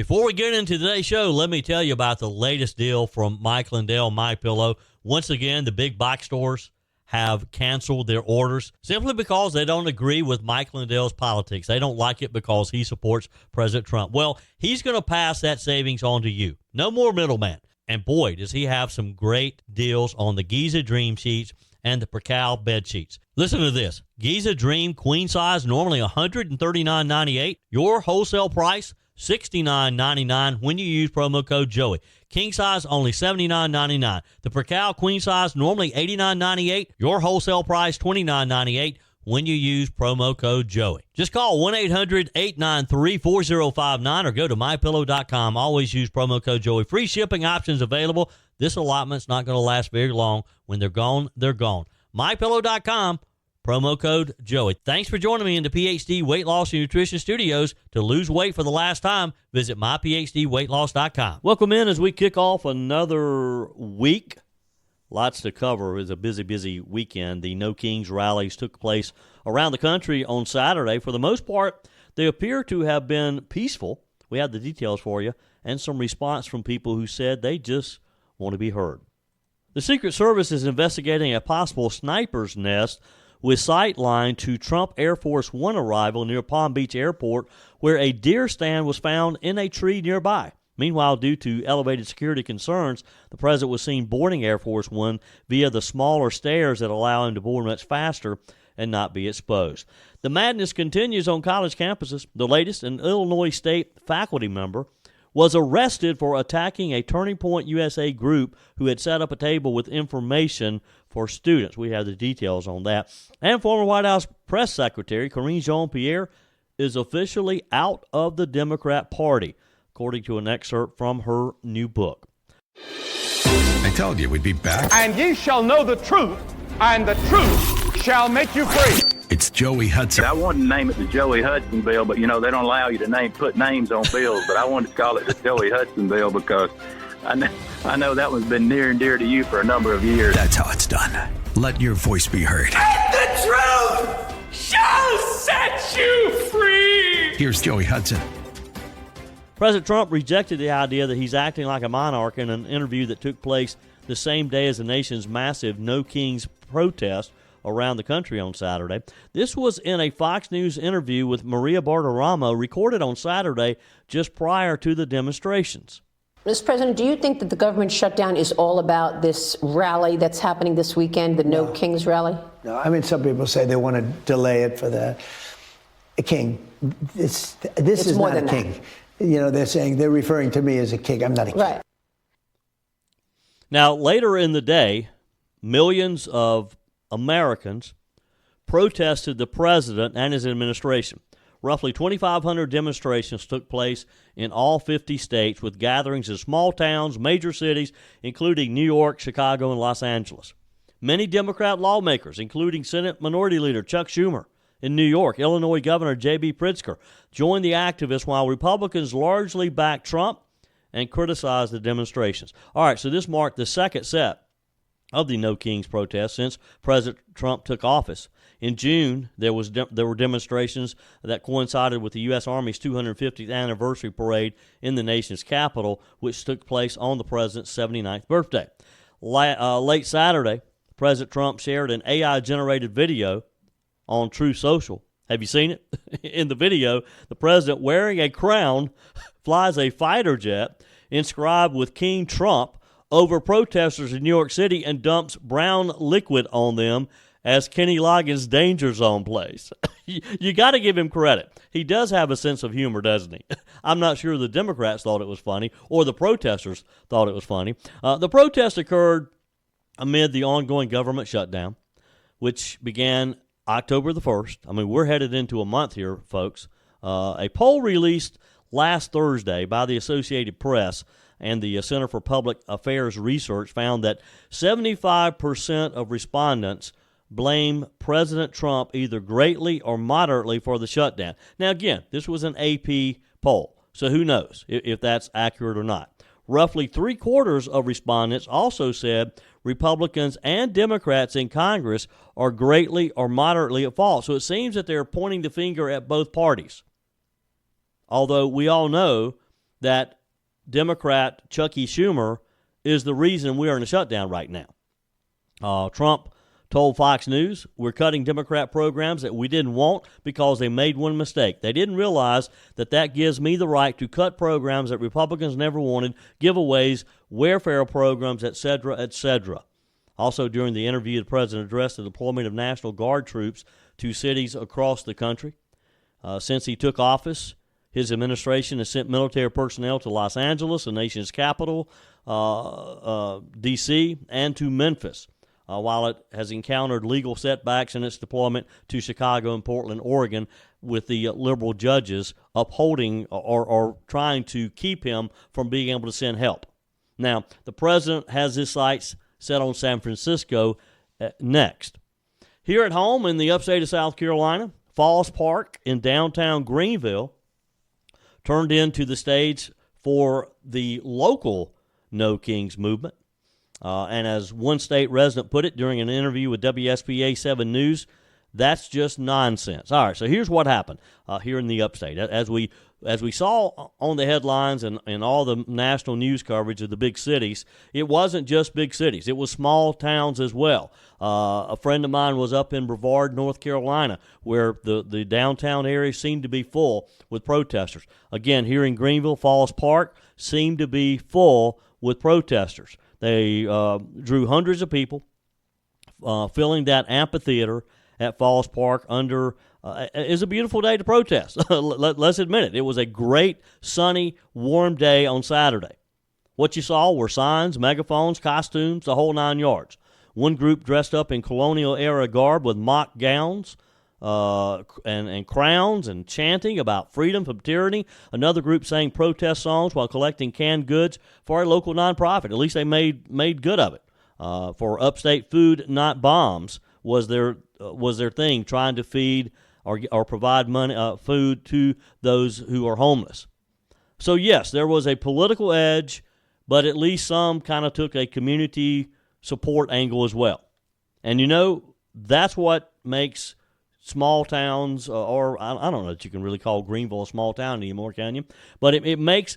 Before we get into today's show, let me tell you about the latest deal from Mike Lindell, MyPillow. Once again, the big box stores have canceled their orders simply because they don't agree with Mike Lindell's politics. They don't like it because he supports President Trump. Well, he's going to pass that savings on to you. No more middleman. And boy, does he have some great deals on the Giza Dream sheets and the Percal bed sheets. Listen to this. Giza Dream queen size, normally $139.98. Your wholesale price, $69.99 when you use promo code Joey. King size, only $79.99. The Percal queen size, normally $89.98. Your wholesale price, $29.98 when you use promo code Joey. Just call 1-800-893-4059 or go to MyPillow.com. Always use promo code Joey. Free shipping options available. This allotment's not going to last very long. When they're gone, they're gone. MyPillow.com. Promo code Joey. Thanks for joining me in the PhD Weight Loss and Nutrition Studios. To lose weight for the last time, visit myphdweightloss.com. Welcome in as we kick off another week. Lots to cover. It was a busy weekend. The No Kings rallies took place around the country on Saturday. For the most part, they appear to have been peaceful. We have the details for you and some response from people who said they just want to be heard. The Secret Service is investigating a possible sniper's nest with sightline to Trump Air Force One arrival near Palm Beach Airport, where a deer stand was found in a tree nearby. Meanwhile, due to elevated security concerns, the president was seen boarding Air Force One via the smaller stairs that allow him to board much faster and not be exposed. The madness continues on college campuses. The latest, an Illinois State faculty member was arrested for attacking a Turning Point USA group who had set up a table with information for students. We have the details on that. And former White House press secretary Karine Jean-Pierre is officially out of the Democrat Party, according to an excerpt from her new book. I told you we'd be back. And ye shall know the truth, and the truth shall make you free. It's Joey Hudson. I wanted to name it the Joey Hudson bill, but, they don't allow you to put names on bills. But I wanted to call it the Joey Hudson bill because I know that one's been near and dear to you for a number of years. That's how it's done. Let your voice be heard. And the truth shall set you free. Here's Joey Hudson. President Trump rejected the idea that he's acting like a monarch in an interview that took place the same day as the nation's massive No Kings protest around the country on Saturday. This was in a Fox News interview with Maria Bartiromo recorded on Saturday just prior to the demonstrations. Mr. President, do you think that the government shutdown is all about this rally that's happening this weekend, the No Kings rally? No, I mean, some people say they want to delay it for the king. This is more not a than king. They're referring to me as a king. I'm not a king. Right. Now, later in the day, millions of Americans protested the president and his administration. Roughly 2,500 demonstrations took place in all 50 states, with gatherings in small towns, major cities, including New York, Chicago, and Los Angeles. Many Democrat lawmakers, including Senate Minority Leader Chuck Schumer in New York, Illinois Governor J.B. Pritzker, joined the activists, while Republicans largely backed Trump and criticized the demonstrations. All right, so this marked the second set of the No Kings protest since President Trump took office. In June, there were demonstrations that coincided with the U.S. Army's 250th anniversary parade in the nation's capital, which took place on the president's 79th birthday. Late Saturday, President Trump shared an AI-generated video on True Social. Have you seen it? In the video, the president, wearing a crown, flies a fighter jet inscribed with King Trump over protesters in New York City and dumps brown liquid on them as Kenny Loggins' Danger Zone plays. You got to give him credit. He does have a sense of humor, doesn't he? I'm not sure the Democrats thought it was funny or the protesters thought it was funny. The protest occurred amid the ongoing government shutdown, which began October the 1st. I mean, we're headed into a month here, folks. A poll released last Thursday by the Associated Press and the Center for Public Affairs Research found that 75% of respondents blame President Trump either greatly or moderately for the shutdown. Now, again, this was an AP poll, so who knows if that's accurate or not. Roughly three-quarters of respondents also said Republicans and Democrats in Congress are greatly or moderately at fault. So it seems that they're pointing the finger at both parties. Although we all know that Democrat Chucky Schumer is the reason we're in a shutdown right now. Trump told Fox News, we're cutting Democrat programs that we didn't want because they made one mistake. They didn't realize that gives me the right to cut programs that Republicans never wanted, giveaways, welfare programs, etc., etc. Also, during the interview, the president addressed the deployment of National Guard troops to cities across the country. Since he took office, his administration has sent military personnel to Los Angeles, the nation's capital, D.C., and to Memphis, while it has encountered legal setbacks in its deployment to Chicago and Portland, Oregon, with the liberal judges upholding or trying to keep him from being able to send help. Now, the president has his sights set on San Francisco next. Here at home in the upstate of South Carolina, Falls Park in downtown Greenville turned into the stage for the local No Kings movement. And as one state resident put it during an interview with WSPA 7 News, that's just nonsense. All right, so here's what happened here in the upstate. As we saw on the headlines and all the national news coverage of the big cities, it wasn't just big cities. It was small towns as well. A friend of mine was up in Brevard, North Carolina, where the downtown area seemed to be full with protesters. Again, here in Greenville, Falls Park seemed to be full with protesters. They drew hundreds of people, filling that amphitheater at Falls Park under is a beautiful day to protest. Let's admit it. It was a great, sunny, warm day on Saturday. What you saw were signs, megaphones, costumes, the whole 9 yards. One group dressed up in colonial-era garb with mock gowns and crowns and chanting about freedom from tyranny. Another group sang protest songs while collecting canned goods for a local nonprofit. At least they made good of it. For Upstate Food, Not Bombs was their thing, trying to feed or provide money, food to those who are homeless. So yes, there was a political edge, but at least some kind of took a community support angle as well. And that's what makes small towns, or I don't know that you can really call Greenville a small town anymore, can you? But it makes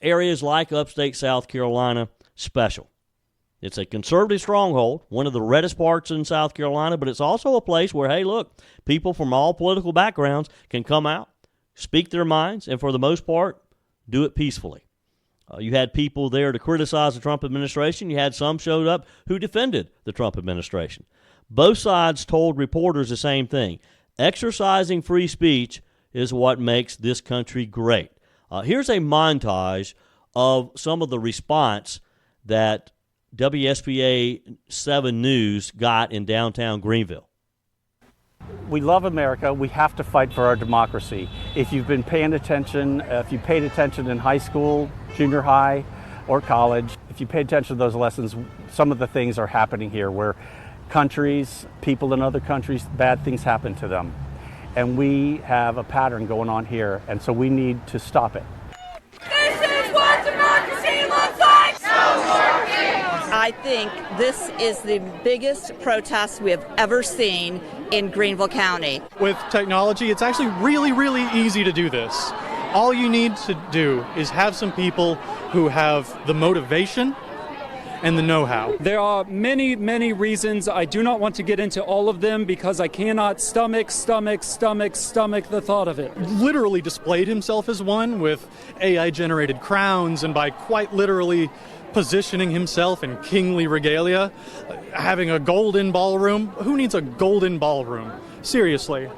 areas like upstate South Carolina special. It's a conservative stronghold, one of the reddest parts in South Carolina, but it's also a place where, hey, look, people from all political backgrounds can come out, speak their minds, and for the most part, do it peacefully. You had people there to criticize the Trump administration. You had some showed up who defended the Trump administration. Both sides told reporters the same thing. Exercising free speech is what makes this country great. Here's a montage of some of the response that WSPA 7 News got in downtown Greenville. We love America. We have to fight for our democracy. If you've been paying attention, if you paid attention in high school, junior high, or college, if you paid attention to those lessons, some of the things are happening here where countries, people in other countries, bad things happen to them. And we have a pattern going on here, and so we need to stop it. This is what democracy looks like! No more kings! I think this is the biggest protest we have ever seen in Greenville County. With technology, it's actually really, really easy to do this. All you need to do is have some people who have the motivation and the know-how. There are many, many reasons. I do not want to get into all of them because I cannot stomach the thought of it. Literally displayed himself as one with AI-generated crowns, and by quite literally positioning himself in kingly regalia, having a golden ballroom. Who needs a golden ballroom? Seriously.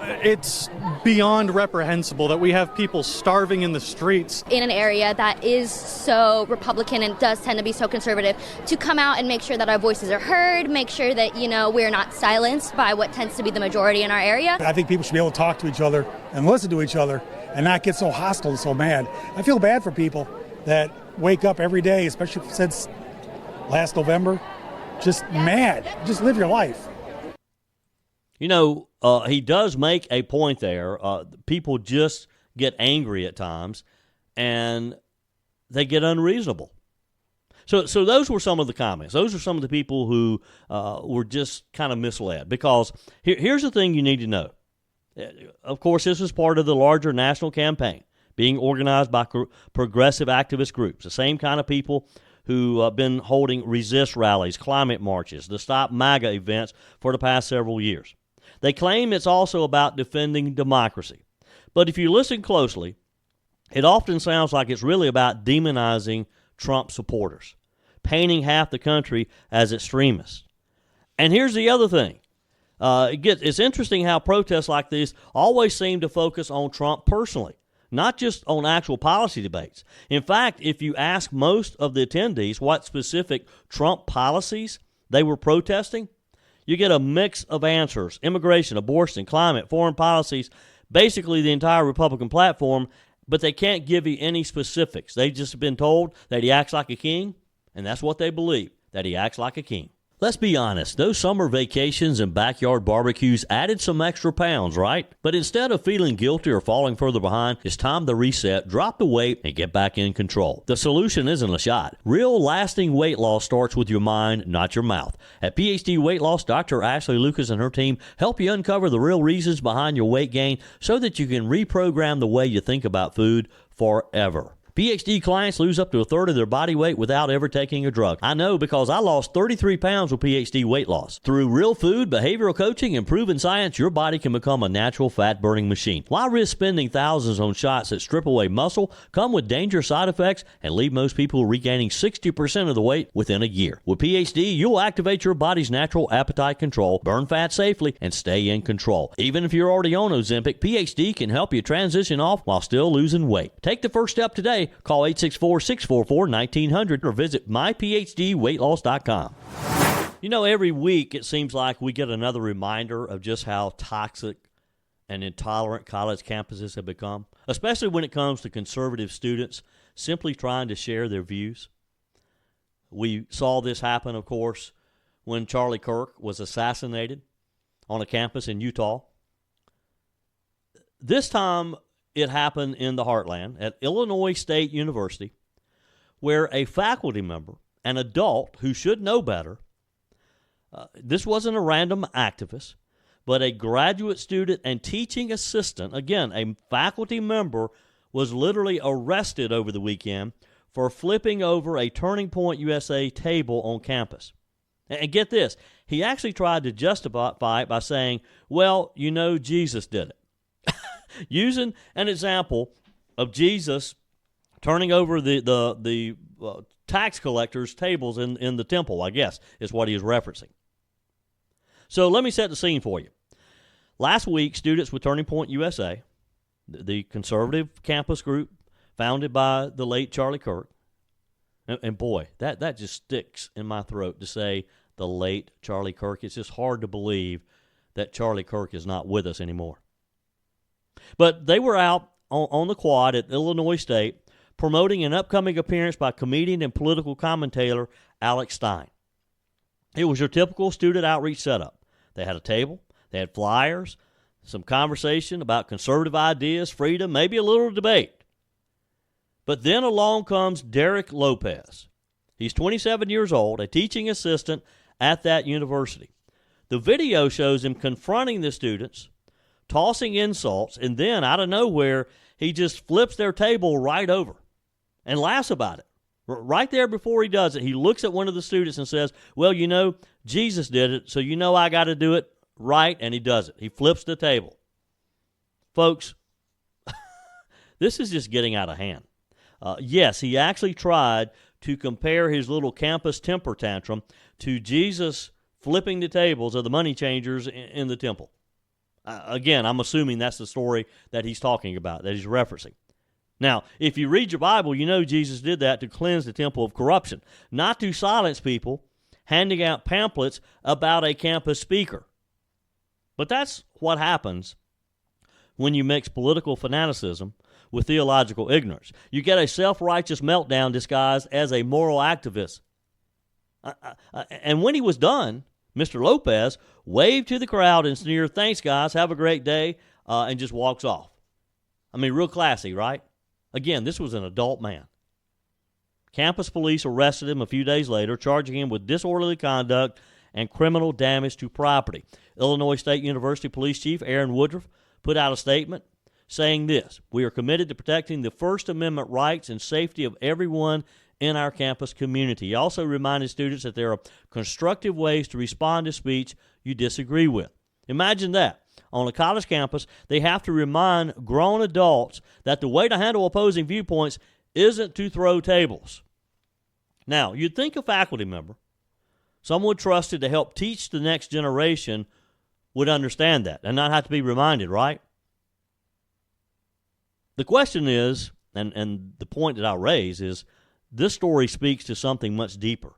It's beyond reprehensible that we have people starving in the streets. In an area that is so Republican and does tend to be so conservative, to come out and make sure that our voices are heard, make sure that, we're not silenced by what tends to be the majority in our area. I think people should be able to talk to each other and listen to each other and not get so hostile and so mad. I feel bad for people that wake up every day, especially since last November, just mad. Just live your life. He does make a point there. People just get angry at times, and they get unreasonable. So those were some of the comments. Those are some of the people who were just kind of misled. Because here's the thing you need to know. Of course, this is part of the larger national campaign. being organized by progressive activist groups, the same kind of people who have been holding resist rallies, climate marches, the Stop MAGA events for the past several years. They claim it's also about defending democracy. But if you listen closely, it often sounds like it's really about demonizing Trump supporters, painting half the country as extremists. And here's the other thing. It's interesting how protests like this always seem to focus on Trump personally, not just on actual policy debates. In fact, if you ask most of the attendees what specific Trump policies they were protesting, you get a mix of answers: immigration, abortion, climate, foreign policies, basically the entire Republican platform, but they can't give you any specifics. They've just been told that he acts like a king, and that's what they believe, that he acts like a king. Let's be honest, those summer vacations and backyard barbecues added some extra pounds, right? But instead of feeling guilty or falling further behind, it's time to reset, drop the weight, and get back in control. The solution isn't a shot. Real lasting weight loss starts with your mind, not your mouth. At PhD Weight Loss, Dr. Ashley Lucas and her team help you uncover the real reasons behind your weight gain so that you can reprogram the way you think about food forever. PhD clients lose up to a third of their body weight without ever taking a drug. I know because I lost 33 pounds with PhD Weight Loss. Through real food, behavioral coaching, and proven science, your body can become a natural fat-burning machine. Why risk spending thousands on shots that strip away muscle, come with dangerous side effects, and leave most people regaining 60% of the weight within a year? With PhD, you'll activate your body's natural appetite control, burn fat safely, and stay in control. Even if you're already on Ozempic, PhD can help you transition off while still losing weight. Take the first step today. Call 864-644-1900 or visit myphdweightloss.com. You know, every week it seems like we get another reminder of just how toxic and intolerant college campuses have become, especially when it comes to conservative students simply trying to share their views. We saw this happen, of course, when Charlie Kirk was assassinated on a campus in Utah. This time, it happened in the heartland at Illinois State University, where a faculty member, an adult who should know better, this wasn't a random activist, but a graduate student and teaching assistant, again, a faculty member, was literally arrested over the weekend for flipping over a Turning Point USA table on campus. And get this, he actually tried to justify it by saying, well, you know, Jesus did it. Using an example of Jesus turning over the tax collectors' tables in the temple, I guess, is what he is referencing. So let me set the scene for you. Last week, students with Turning Point USA, the conservative campus group founded by the late Charlie Kirk, and boy, that just sticks in my throat to say the late Charlie Kirk. It's just hard to believe that Charlie Kirk is not with us anymore. But they were out on the quad at Illinois State promoting an upcoming appearance by comedian and political commentator Alex Stein. It was your typical student outreach setup. They had a table, they had flyers, some conversation about conservative ideas, freedom, maybe a little debate. But then along comes Derek Lopez. He's 27 years old, a teaching assistant at that university. The video shows him confronting the students, tossing insults, and then, out of nowhere, he just flips their table right over and laughs about it. Right there before he does it, he looks at one of the students and says, well, you know, Jesus did it, so you know I got to do it right, and he does it. He flips the table. Folks, this is just getting out of hand. Yes, he actually tried to compare his little campus temper tantrum to Jesus flipping the tables of the money changers in the temple. Again, I'm assuming that's the story that he's talking about, that he's referencing. Now, if you read your Bible, you know Jesus did that to cleanse the temple of corruption, not to silence people handing out pamphlets about a campus speaker. But that's what happens when you mix political fanaticism with theological ignorance. You get a self-righteous meltdown disguised as a moral activist. And when he was done, Mr. Lopez waved to the crowd and sneered, thanks, guys, have a great day, and just walks off. I mean, real classy, right? Again, this was an adult man. Campus police arrested him a few days later, charging him with disorderly conduct and criminal damage to property. Illinois State University Police Chief Aaron Woodruff put out a statement saying this: "We are committed to protecting the First Amendment rights and safety of everyone in our campus community." He also reminded students that there are constructive ways to respond to speech you disagree with. Imagine that. On a college campus, they have to remind grown adults that the way to handle opposing viewpoints isn't to throw tables. Now, you'd think a faculty member, someone trusted to help teach the next generation, would understand that and not have to be reminded, right? The question is, and the point that I raise is, this story speaks to something much deeper.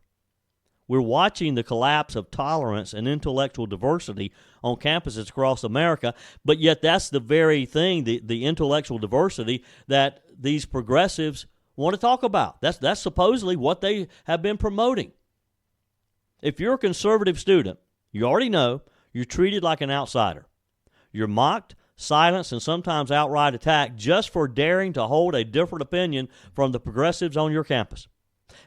We're watching the collapse of tolerance and intellectual diversity on campuses across America, but yet that's the very thing, the intellectual diversity, that these progressives want to talk about. That's supposedly what they have been promoting. If you're a conservative student, you already know you're treated like an outsider. You're mocked, silenced, and sometimes outright attacked just for daring to hold a different opinion from the progressives on your campus.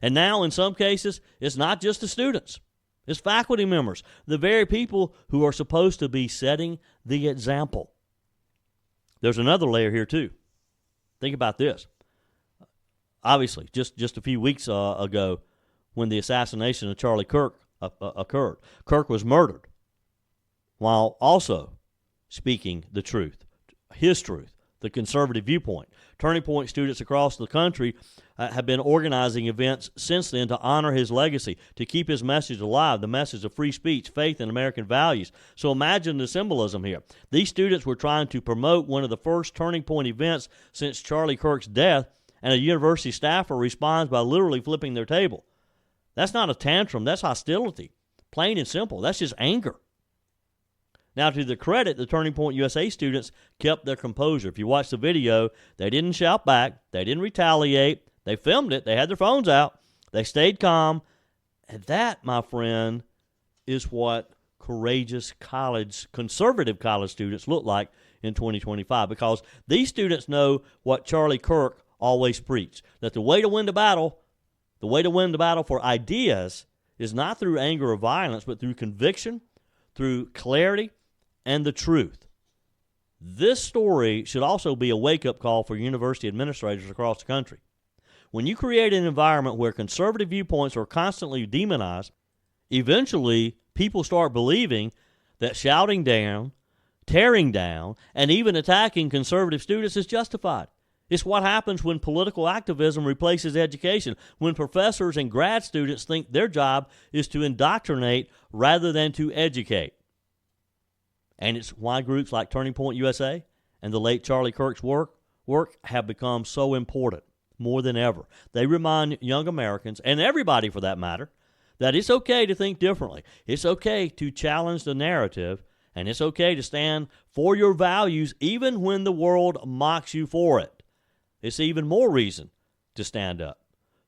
And now, in some cases, it's not just the students. It's faculty members, the very people who are supposed to be setting the example. There's another layer here, too. Think about this. Obviously, just a few weeks ago, when the assassination of Charlie Kirk occurred, Kirk was murdered while also speaking the truth, his truth, the conservative viewpoint. Turning Point students across the country have been organizing events since then to honor his legacy, to keep his message alive, the message of free speech, faith, and American values. So imagine the symbolism here. These students were trying to promote one of the first Turning Point events since Charlie Kirk's death, and a university staffer responds by literally flipping their table. That's not a tantrum. That's hostility. Plain and simple. That's just anger. Now, to the credit, the Turning Point USA students kept their composure. If you watch the video, they didn't shout back. They didn't retaliate. They filmed it. They had their phones out. They stayed calm. And that, my friend, is what courageous conservative college students look like in 2025, because these students know what Charlie Kirk always preached, that the way to win the battle for ideas is not through anger or violence, but through conviction, through clarity, and the truth. This story should also be a wake-up call for university administrators across the country. When you create an environment where conservative viewpoints are constantly demonized, eventually people start believing that shouting down, tearing down, and even attacking conservative students is justified. It's what happens when political activism replaces education, when professors and grad students think their job is to indoctrinate rather than to educate. And it's why groups like Turning Point USA and the late Charlie Kirk's work have become so important, more than ever. They remind young Americans, and everybody for that matter, that it's okay to think differently. It's okay to challenge the narrative, and it's okay to stand for your values even when the world mocks you for it. It's even more reason to stand up.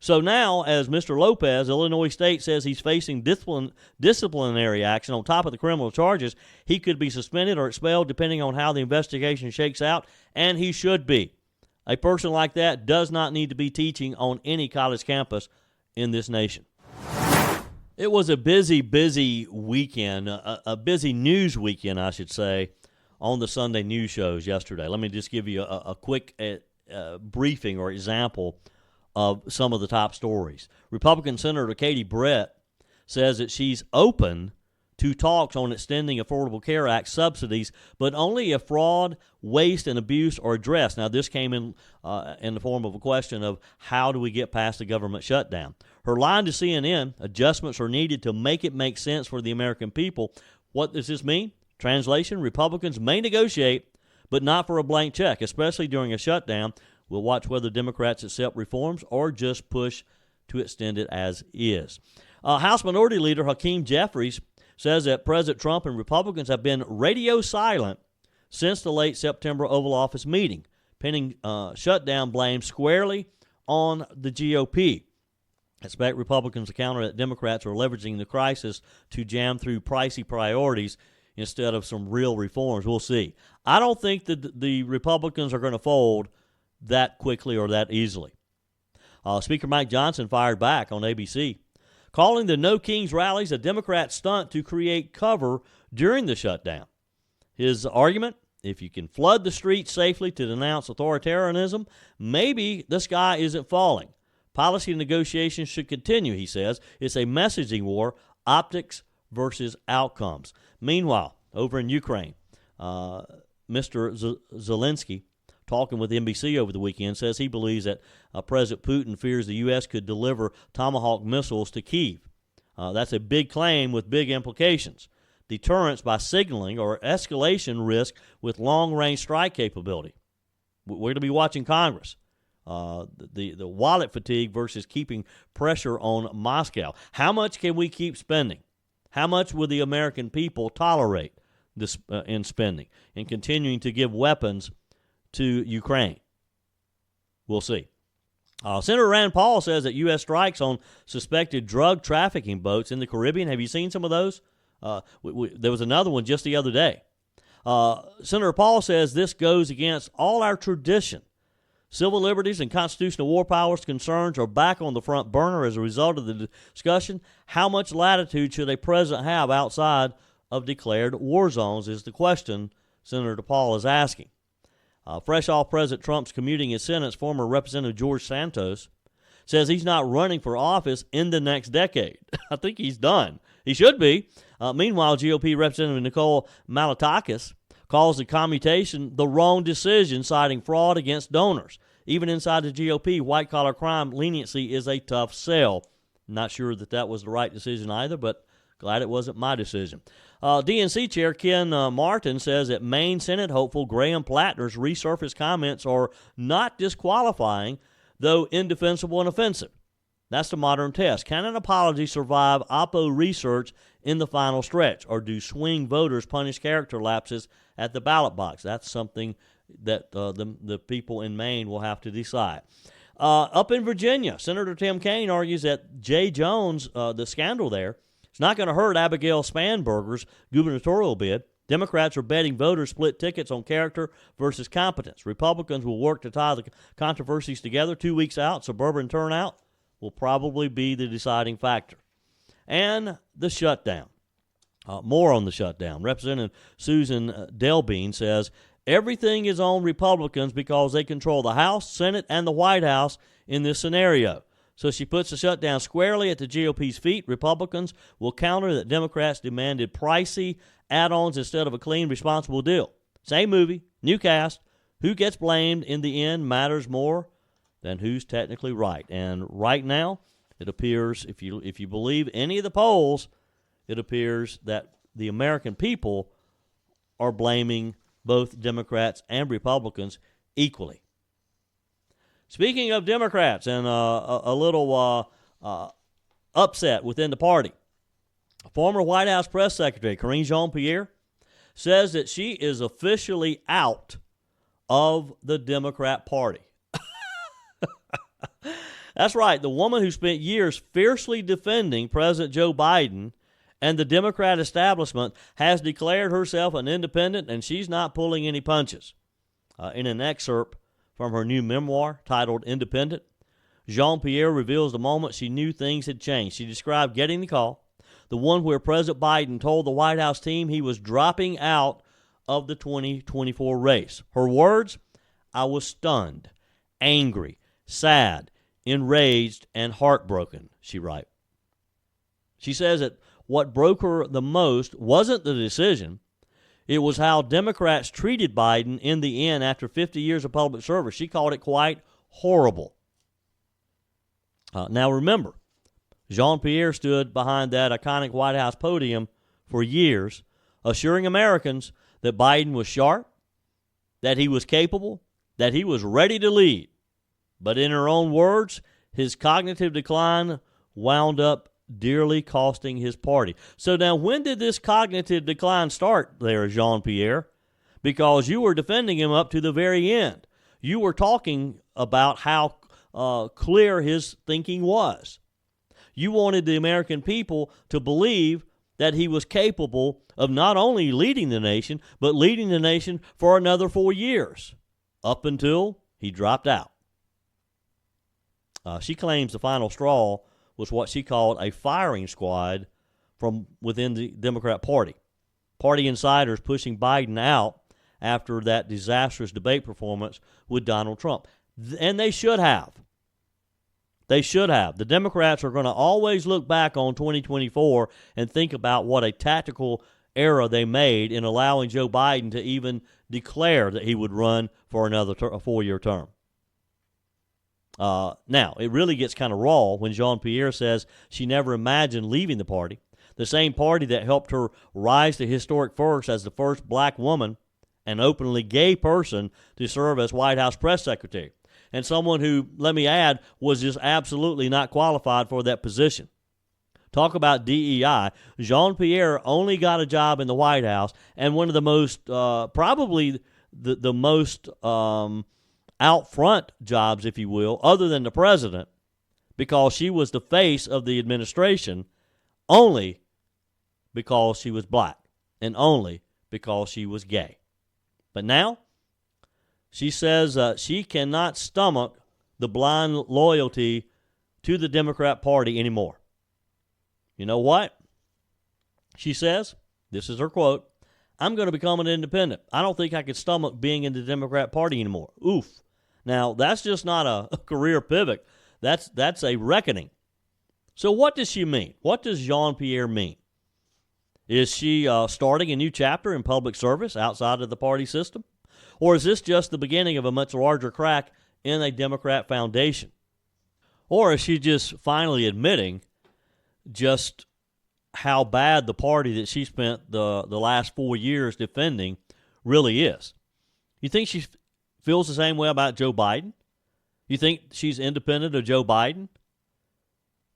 So now, as Mr. Lopez, Illinois State, says he's facing disciplinary action on top of the criminal charges, he could be suspended or expelled depending on how the investigation shakes out, and he should be. A person like that does not need to be teaching on any college campus in this nation. It was a busy weekend, a busy news weekend, I should say, on the Sunday news shows yesterday. Let me just give you a quick briefing or example of some of the top stories. Republican Senator Katie Brett says that she's open to talks on extending Affordable Care Act subsidies, but only if fraud, waste, and abuse are addressed. Now, this came in the form of a question of how do we get past the government shutdown. Her line to CNN, adjustments are needed to make it make sense for the American people. What does this mean? Translation, Republicans may negotiate, but not for a blank check, especially during a shutdown. We'll watch whether Democrats accept reforms or just push to extend it as is. House Minority Leader Hakeem Jeffries says that President Trump and Republicans have been radio silent since the late September Oval Office meeting, pinning shutdown blame squarely on the GOP. I expect Republicans to counter that Democrats are leveraging the crisis to jam through pricey priorities instead of some real reforms. We'll see. I don't think that the Republicans are going to fold that quickly or that easily. Speaker Mike Johnson fired back on ABC, calling the No Kings rallies a Democrat stunt to create cover during the shutdown. His argument, if you can flood the streets safely to denounce authoritarianism, maybe the sky isn't falling. Policy negotiations should continue, he says. It's a messaging war, optics versus outcomes. Meanwhile, over in Ukraine, Mr. Zelensky, talking with NBC over the weekend, says he believes that President Putin fears the U.S. could deliver Tomahawk missiles to Kyiv. That's a big claim with big implications. Deterrence by signaling or escalation risk with long-range strike capability. We're going to be watching Congress. The wallet fatigue versus keeping pressure on Moscow. How much can we keep spending? How much will the American people tolerate this in spending and continuing to give weapons to Ukraine? We'll see. Senator Rand Paul says that U.S. strikes on suspected drug trafficking boats in the Caribbean. Have you seen some of those? There was another one just the other day. Senator Paul says this goes against all our tradition. Civil liberties and constitutional war powers concerns are back on the front burner as a result of the discussion. How much latitude should a president have outside of declared war zones is the question Senator Paul is asking. Fresh off President Trump's commuting his sentence, former Representative George Santos says he's not running for office in the next decade. I think he's done. He should be. Meanwhile, GOP Representative Nicole Malliotakis calls the commutation the wrong decision, citing fraud against donors. Even inside the GOP, white-collar crime leniency is a tough sell. Not sure that was the right decision either, but glad it wasn't my decision. DNC Chair Ken Martin says that Maine Senate hopeful Graham Plattner's resurfaced comments are not disqualifying, though indefensible and offensive. That's the modern test. Can an apology survive Oppo research in the final stretch, or do swing voters punish character lapses at the ballot box? That's something that the people in Maine will have to decide. Up in Virginia, Senator Tim Kaine argues that Jay Jones, the scandal there, is not going to hurt Abigail Spanberger's gubernatorial bid. Democrats are betting voters split tickets on character versus competence. Republicans will work to tie the controversies together. 2 weeks out, suburban turnout will probably be the deciding factor. And the shutdown. More on the shutdown. Representative Susan Delbean says everything is on Republicans because they control the House, Senate, and the White House in this scenario. So she puts the shutdown squarely at the GOP's feet. Republicans will counter that Democrats demanded pricey add-ons instead of a clean, responsible deal. Same movie, new cast. Who gets blamed in the end matters more than who's technically right. And right now, it appears, if you believe any of the polls, it appears that the American people are blaming both Democrats and Republicans equally. Speaking of Democrats and a little upset within the party, former White House press secretary Karine Jean-Pierre says that she is officially out of the Democrat Party. That's right. The woman who spent years fiercely defending President Joe Biden and the Democrat establishment has declared herself an independent, and she's not pulling any punches. In an excerpt from her new memoir titled Independent, Jean-Pierre reveals the moment she knew things had changed. She described getting the call, the one where President Biden told the White House team he was dropping out of the 2024 race. Her words, "I was stunned, angry, sad, enraged, and heartbroken," she writes. She says that what broke her the most wasn't the decision. It was how Democrats treated Biden in the end after 50 years of public service. She called it quite horrible. Now remember, Jean-Pierre stood behind that iconic White House podium for years, assuring Americans that Biden was sharp, that he was capable, that he was ready to lead. But in her own words, his cognitive decline wound up dearly costing his party. So now, when did this cognitive decline start there, Jean-Pierre? Because you were defending him up to the very end. You were talking about how clear his thinking was. You wanted the American people to believe that he was capable of not only leading the nation, but leading the nation for another 4 years, up until he dropped out. She claims the final straw was what she called a firing squad from within the Democrat Party. Party insiders pushing Biden out after that disastrous debate performance with Donald Trump. And they should have. They should have. The Democrats are going to always look back on 2024 and think about what a tactical error they made in allowing Joe Biden to even declare that he would run for another a 4-year term. Now, it really gets kind of raw when Jean-Pierre says she never imagined leaving the party, the same party that helped her rise to historic first as the first black woman and openly gay person to serve as White House press secretary, and someone who, let me add, was just absolutely not qualified for that position. Talk about DEI. Jean-Pierre only got a job in the White House, and one of the most, probably the most out front jobs, if you will, other than the president, because she was the face of the administration only because she was black and only because she was gay. But now she says she cannot stomach the blind loyalty to the Democrat Party anymore. You know what? She says, this is her quote, "I'm going to become an independent. I don't think I could stomach being in the Democrat Party anymore." Oof. Now, that's just not a career pivot. That's a reckoning. So what does she mean? What does Jean-Pierre mean? Is she starting a new chapter in public service outside of the party system? Or is this just the beginning of a much larger crack in a Democrat foundation? Or is she just finally admitting just how bad the party that she spent the last 4 years defending really is? You think she feels the same way about Joe Biden? You think she's independent of Joe Biden?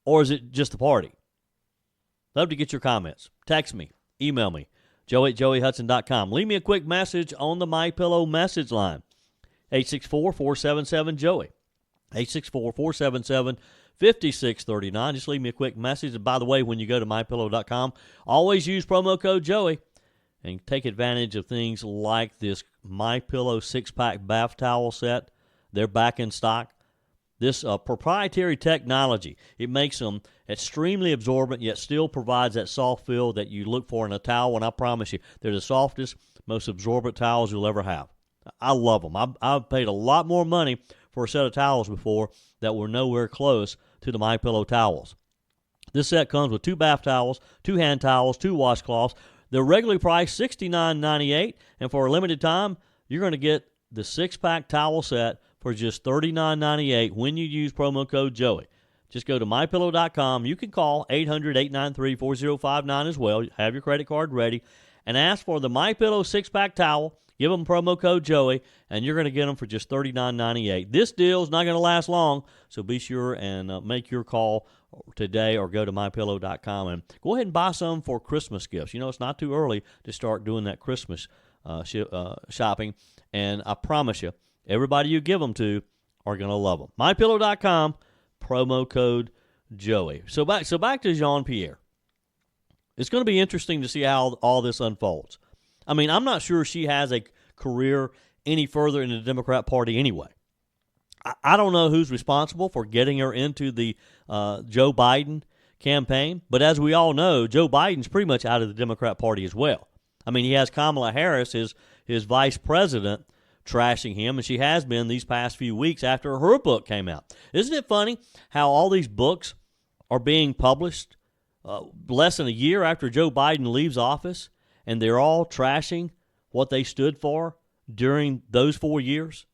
Or is it just the party? Love to get your comments. Text me. Email me. joe@joeyhudson.com. Leave me a quick message on the MyPillow message line. 864-477-JOEY. 864-477-5639. Just leave me a quick message. And by the way, when you go to MyPillow.com, always use promo code Joey and take advantage of things like this MyPillow 6-pack bath towel set. They're back in stock. This proprietary technology, it makes them extremely absorbent, yet still provides that soft feel that you look for in a towel. And I promise you, they're the softest, most absorbent towels you'll ever have. I love them. I've paid a lot more money for a set of towels before that were nowhere close to the MyPillow towels. This set comes with 2 bath towels, 2 hand towels, 2 washcloths. They're regularly priced $69.98, and for a limited time, you're going to get the 6-pack towel set for just $39.98 when you use promo code Joey. Just go to MyPillow.com. You can call 800-893-4059 as well. Have your credit card ready and ask for the MyPillow 6-pack towel. Give them promo code Joey, and you're going to get them for just $39.98. This deal is not going to last long, so be sure and make your call today or go to MyPillow.com and go ahead and buy some for Christmas gifts. You know, it's not too early to start doing that Christmas shopping, and I promise you, everybody you give them to are going to love them. MyPillow.com, promo code Joey. So back to Jean-Pierre. It's going to be interesting to see how all this unfolds. I mean, I'm not sure she has a career any further in the Democrat Party anyway. I don't know who's responsible for getting her into the Joe Biden campaign, but as we all know, Joe Biden's pretty much out of the Democrat Party as well. I mean, he has Kamala Harris, his vice president, trashing him, and she has been these past few weeks after her book came out. Isn't it funny how all these books are being published less than a year after Joe Biden leaves office, and they're all trashing what they stood for during those 4 years?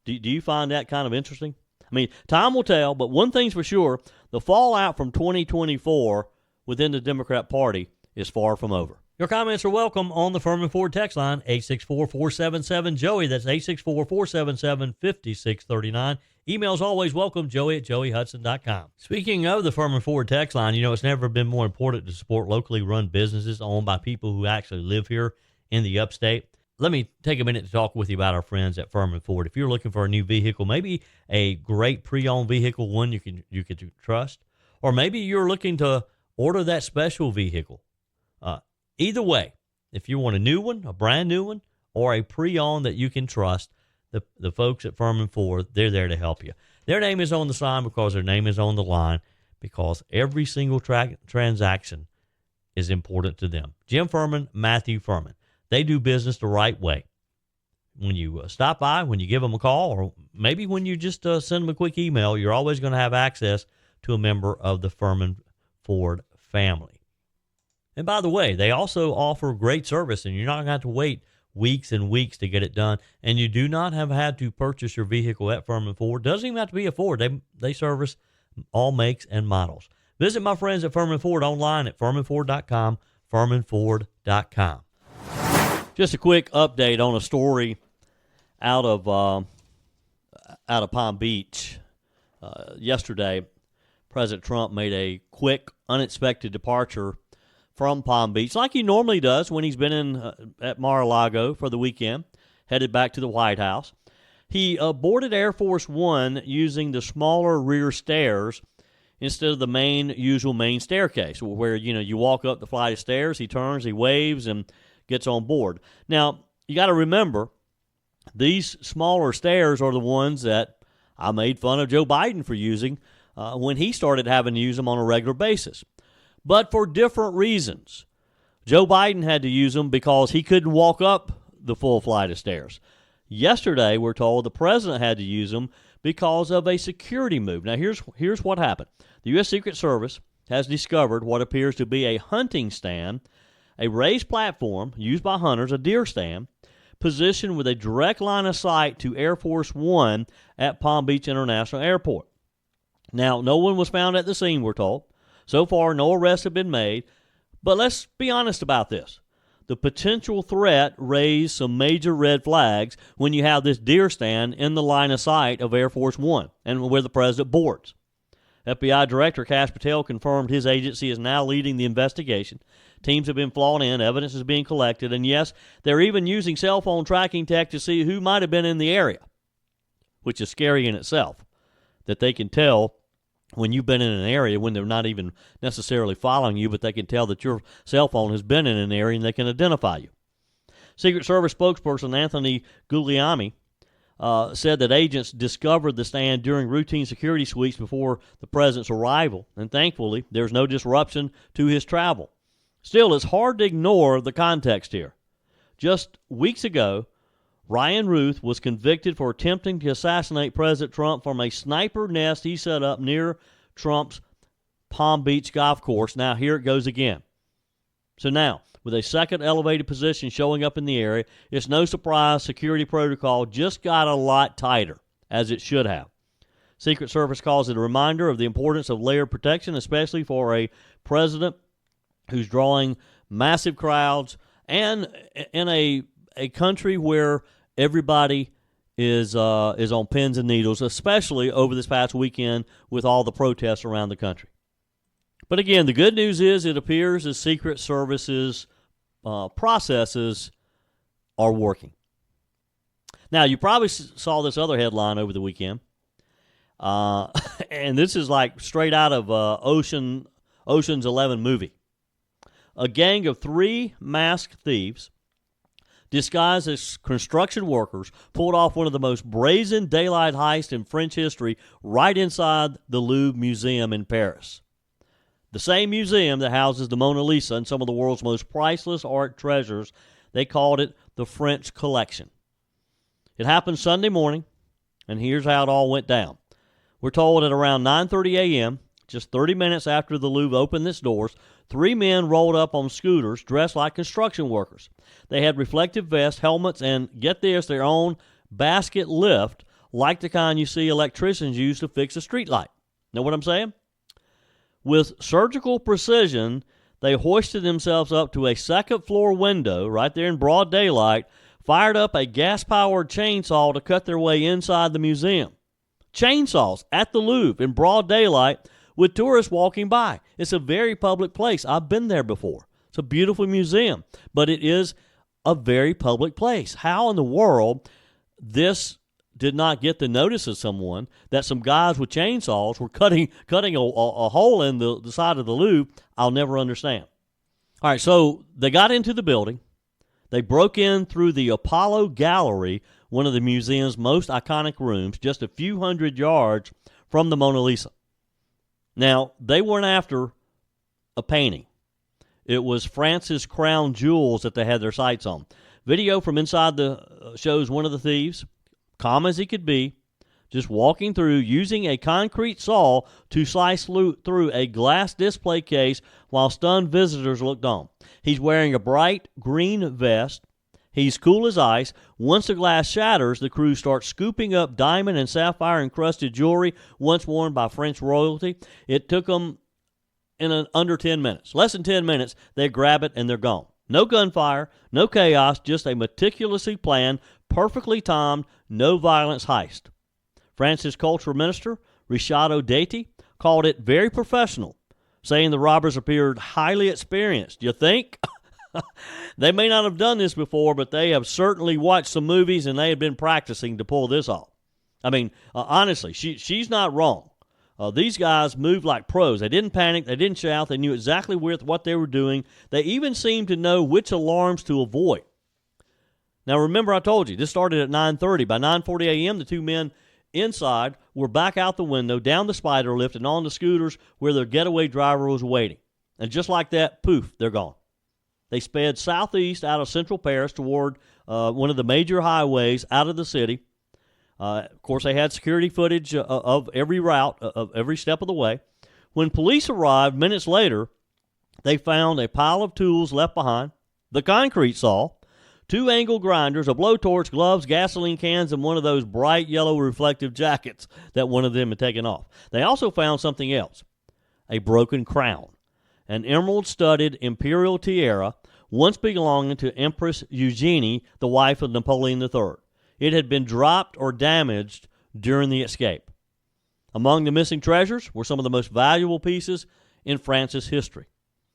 Do you find that kind of interesting? I mean, time will tell, but one thing's for sure, the fallout from 2024 within the Democrat Party is far from over. Your comments are welcome on the Furman Ford text line, 864-477-JOEY. That's 864-477-5639. Emails always welcome, joey@joeyhudson.com. Speaking of the Furman Ford text line, you know, it's never been more important to support locally run businesses owned by people who actually live here in the upstate. Let me take a minute to talk with you about our friends at Furman Ford. If you're looking for a new vehicle, maybe a great pre-owned vehicle, one you can trust, or maybe you're looking to order that special vehicle. Either way, if you want a new one, a brand new one, or a pre-owned that you can trust, the folks at Furman Ford, they're there to help you. Their name is on the sign because their name is on the line, because every single transaction is important to them. Jim Furman, Matthew Furman. They do business the right way. When you stop by, when you give them a call, or maybe when you just send them a quick email, you're always going to have access to a member of the Furman Ford family. And by the way, they also offer great service, and you're not going to have to wait weeks and weeks to get it done. And you do not have had to purchase your vehicle at Furman Ford. Doesn't even have to be a Ford. They service all makes and models. Visit my friends at Furman Ford online at furmanford.com, furmanford.com. Just a quick update on a story out of Palm Beach. Yesterday, President Trump made a quick, unexpected departure from Palm Beach, like he normally does when he's been at Mar-a-Lago for the weekend, headed back to the White House. He boarded Air Force One using the smaller rear stairs instead of the usual main staircase, where you walk up the flight of stairs. He turns, he waves, and gets on board. Now, you got to remember, these smaller stairs are the ones that I made fun of Joe Biden for using when he started having to use them on a regular basis. But for different reasons. Joe Biden had to use them because he couldn't walk up the full flight of stairs. Yesterday, we're told the president had to use them because of a security move. Now, here's what happened. The U.S. Secret Service has discovered what appears to be a hunting stand, a raised platform used by hunters, a deer stand, positioned with a direct line of sight to Air Force One at Palm Beach International Airport. Now, no one was found at the scene, we're told. So far, no arrests have been made. But let's be honest about this. The potential threat raised some major red flags when you have this deer stand in the line of sight of Air Force One and where the president boards. FBI Director Kash Patel confirmed his agency is now leading the investigation. Teams have been flown in, evidence is being collected, and yes, they're even using cell phone tracking tech to see who might have been in the area, which is scary in itself, that they can tell when you've been in an area when they're not even necessarily following you, but they can tell that your cell phone has been in an area and they can identify you. Secret Service spokesperson Anthony Guglielmi said that agents discovered the stand during routine security sweeps before the president's arrival, and thankfully there's no disruption to his travel. Still, it's hard to ignore the context here. Just weeks ago, Ryan Ruth was convicted for attempting to assassinate President Trump from a sniper nest he set up near Trump's Palm Beach golf course. Now, here it goes again. So now, with a second elevated position showing up in the area, it's no surprise security protocol just got a lot tighter, as it should have. Secret Service calls it a reminder of the importance of layered protection, especially for a president who's drawing massive crowds and in a country where everybody is on pins and needles, especially over this past weekend with all the protests around the country. But again, the good news is it appears the Secret Service's processes are working. Now, you probably saw this other headline over the weekend, and this is like straight out of Ocean's 11 movie. A gang of 3 masked thieves disguised as construction workers pulled off one of the most brazen daylight heists in French history right inside the Louvre Museum in Paris. The same museum that houses the Mona Lisa and some of the world's most priceless art treasures. They called it the French Collection. It happened Sunday morning, and here's how it all went down. We're told at around 9:30 a.m., just 30 minutes after the Louvre opened its doors, 3 men rolled up on scooters dressed like construction workers. They had reflective vests, helmets, and, get this, their own basket lift, like the kind you see electricians use to fix a streetlight. Know what I'm saying? With surgical precision, they hoisted themselves up to a second-floor window right there in broad daylight, fired up a gas-powered chainsaw to cut their way inside the museum. Chainsaws at the Louvre in broad daylight with tourists walking by. It's a very public place. I've been there before. It's a beautiful museum, but it is a very public place. How in the world this did not get the notice of someone that some guys with chainsaws were cutting a hole in the side of the Louvre, I'll never understand. All right, so they got into the building. They broke in through the Apollo Gallery, one of the museum's most iconic rooms, just a few hundred yards from the Mona Lisa. Now, they weren't after a painting. It was France's crown jewels that they had their sights on. Video from inside shows one of the thieves, calm as he could be, just walking through using a concrete saw to slice through a glass display case while stunned visitors looked on. He's wearing a bright green vest. He's cool as ice. Once the glass shatters, the crew starts scooping up diamond and sapphire-encrusted jewelry once worn by French royalty. It took them under 10 minutes. Less than 10 minutes, they grab it and they're gone. No gunfire, no chaos, just a meticulously planned, perfectly timed, no violence heist. France's cultural minister, Ricciardo Dati, called it very professional, saying the robbers appeared highly experienced. You think? They may not have done this before, but they have certainly watched some movies and they have been practicing to pull this off. I mean, honestly, she's not wrong. These guys moved like pros. They didn't panic. They didn't shout. They knew exactly what they were doing. They even seemed to know which alarms to avoid. Now, remember I told you, this started at 9:30. By 9:40 a.m., the two men inside were back out the window, down the spider lift, and on the scooters where their getaway driver was waiting. And just like that, poof, they're gone. They sped southeast out of central Paris toward one of the major highways out of the city. Of course, they had security footage of every route, of every step of the way. When police arrived minutes later, they found a pile of tools left behind, the concrete saw, 2 angle grinders, a blowtorch, gloves, gasoline cans, and one of those bright yellow reflective jackets that one of them had taken off. They also found something else, a broken crown, an emerald-studded imperial tiara once belonging to Empress Eugenie, the wife of Napoleon III. It had been dropped or damaged during the escape. Among the missing treasures were some of the most valuable pieces in France's history.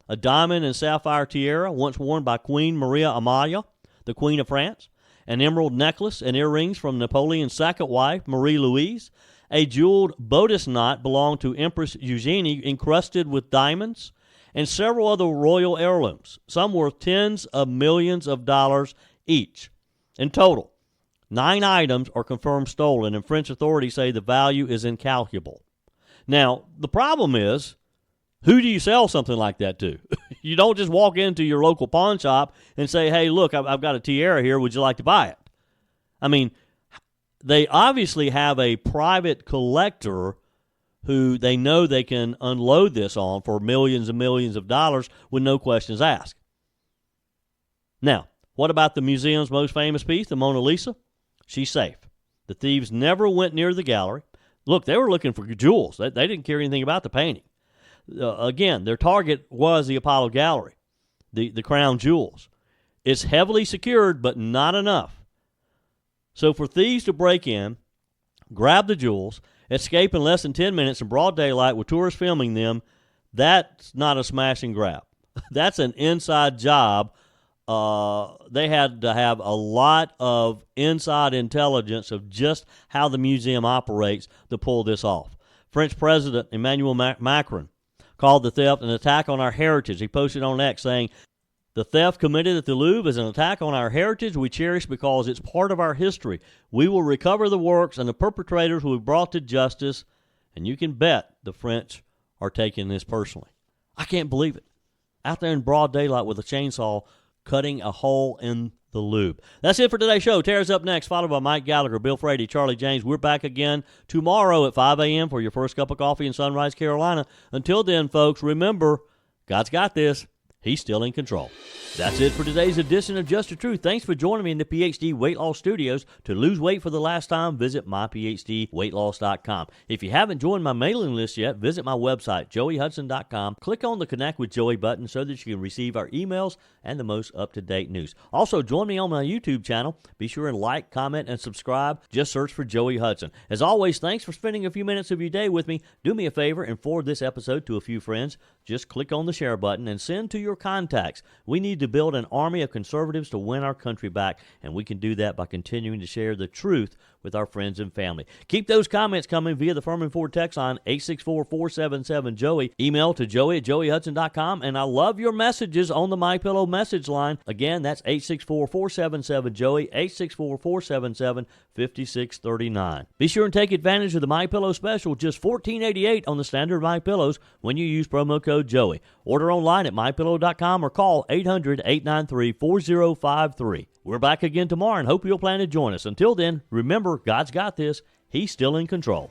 A diamond and sapphire tiara once worn by Queen Maria Amalia, the Queen of France, an emerald necklace and earrings from Napoleon's second wife, Marie-Louise, a jeweled bodice knot belonged to Empress Eugenie encrusted with diamonds, and several other royal heirlooms, some worth tens of millions of dollars each. In total, 9 items are confirmed stolen, and French authorities say the value is incalculable. Now, the problem is, who do you sell something like that to? You don't just walk into your local pawn shop and say, hey, look, I've got a tiara here. Would you like to buy it? I mean, they obviously have a private collector who they know they can unload this on for millions and millions of dollars with no questions asked. Now, what about the museum's most famous piece, the Mona Lisa? She's safe. The thieves never went near the gallery. Look, they were looking for jewels. They didn't care anything about the painting. Again, their target was the Apollo Gallery, the crown jewels. It's heavily secured, but not enough. So for thieves to break in, grab the jewels, escape in less than 10 minutes in broad daylight with tourists filming them, that's not a smash and grab. That's an inside job. They had to have a lot of inside intelligence of just how the museum operates to pull this off. French President Emmanuel Macron called the theft an attack on our heritage. He posted on X saying, the theft committed at the Louvre is an attack on our heritage we cherish because it's part of our history. We will recover the works and the perpetrators will be brought to justice, and you can bet the French are taking this personally. I can't believe it. Out there in broad daylight with a chainsaw cutting a hole in the Louvre. That's it for today's show. Tara's up next, followed by Mike Gallagher, Bill Frady, Charlie James. We're back again tomorrow at 5 a.m. for your first cup of coffee in Sunrise, Carolina. Until then, folks, remember, God's got this. He's still in control. That's it for today's edition of Just the Truth. Thanks for joining me in the PhD Weight Loss Studios. To lose weight for the last time, visit myphdweightloss.com. If you haven't joined my mailing list yet, visit my website, joeyhudson.com. Click on the Connect with Joey button so that you can receive our emails and the most up-to-date news. Also, join me on my YouTube channel. Be sure and like, comment, and subscribe. Just search for Joey Hudson. As always, thanks for spending a few minutes of your day with me. Do me a favor and forward this episode to a few friends. Just click on the share button and send to your contacts. We need to build an army of conservatives to win our country back, and we can do that by continuing to share the truth with our friends and family. Keep those comments coming via the Furman Ford text line, 864-477-JOEY. Email to joey@joeyhudson.com. And I love your messages on the MyPillow message line. Again, that's 864-477-JOEY, 864-477-5639. Be sure and take advantage of the MyPillow special, just $14.88 on the standard MyPillows when you use promo code Joey. Order online at MyPillow.com or call 800-893-4053. We're back again tomorrow and hope you'll plan to join us. Until then, remember, God's got this. He's still in control.